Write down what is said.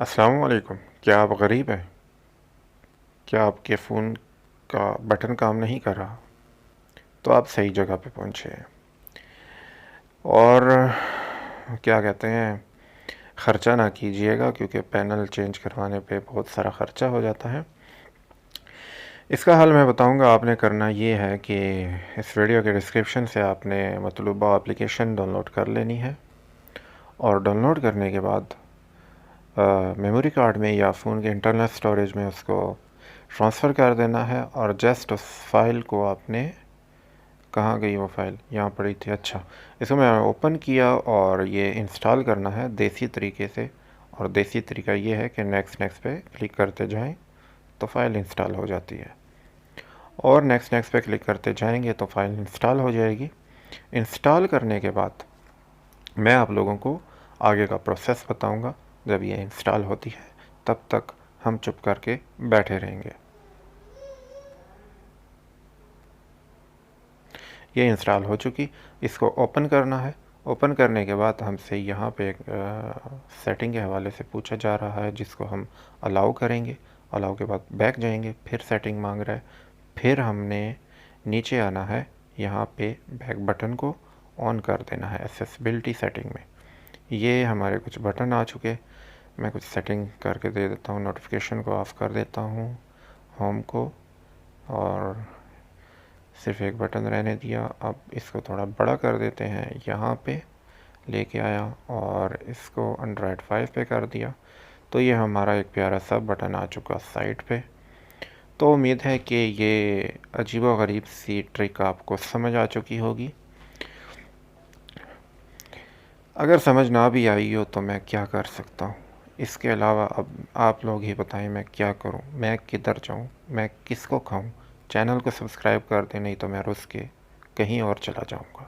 अस्सलाम वालेकुम। क्या आप गरीब हैं? क्या आपके फ़ोन का बटन काम नहीं कर रहा? तो आप सही जगह पे पहुँचे हैं। और क्या कहते हैं, ख़र्चा ना कीजिएगा क्योंकि पैनल चेंज करवाने पे बहुत सारा ख़र्चा हो जाता है। इसका हल मैं बताऊंगा। आपने करना ये है कि इस वीडियो के डिस्क्रिप्शन से आपने मतलूबा एप्लीकेशन डाउनलोड कर लेनी है, और डाउनलोड करने के बाद मेमोरी कार्ड में या फ़ोन के इंटरनल स्टोरेज में उसको ट्रांसफ़र कर देना है। और जस्ट उस फाइल को आपने, कहाँ गई वो फ़ाइल, यहाँ पड़ी थी, अच्छा, इसको मैं ओपन किया और ये इंस्टॉल करना है देसी तरीके से। और देसी तरीका ये है कि नेक्स्ट नेक्स्ट पे क्लिक करते जाएं तो फ़ाइल इंस्टॉल हो जाती है, और नेक्स्ट नेक्स्ट पे क्लिक करते जाएंगे तो फ़ाइल इंस्टॉल हो जाएगी। इंस्टॉल करने के बाद मैं आप लोगों को आगे का प्रोसेस बताऊंगा। जब ये इंस्टॉल होती है तब तक हम चुप करके बैठे रहेंगे। ये इंस्टॉल हो चुकी, इसको ओपन करना है। ओपन करने के बाद हमसे यहाँ पे एक सेटिंग के हवाले से पूछा जा रहा है, जिसको हम अलाउ करेंगे। अलाउ के बाद बैक जाएंगे, फिर सेटिंग मांग रहा है, फिर हमने नीचे आना है, यहाँ पे बैक बटन को ऑन कर देना है एक्सेसिबिलिटी सेटिंग में। ये हमारे कुछ बटन आ चुके, मैं कुछ सेटिंग करके दे देता हूँ। नोटिफिकेशन को ऑफ़ कर देता हूँ, होम को, और सिर्फ एक बटन रहने दिया। अब इसको थोड़ा बड़ा कर देते हैं, यहाँ पे लेके आया और इसको एंड्रॉयड 5 पे कर दिया। तो ये हमारा एक प्यारा सा बटन आ चुका साइड पे। तो उम्मीद है कि ये अजीबो गरीब सी ट्रिक आपको समझ आ चुकी होगी। अगर समझ ना भी आई हो तो मैं क्या कर सकता हूँ? इसके अलावा अब आप लोग ही बताएं मैं क्या करूँ, मैं किधर जाऊँ, मैं किसको खाऊँ? चैनल को सब्सक्राइब कर दें, नहीं तो मैं रुस के कहीं और चला जाऊँगा।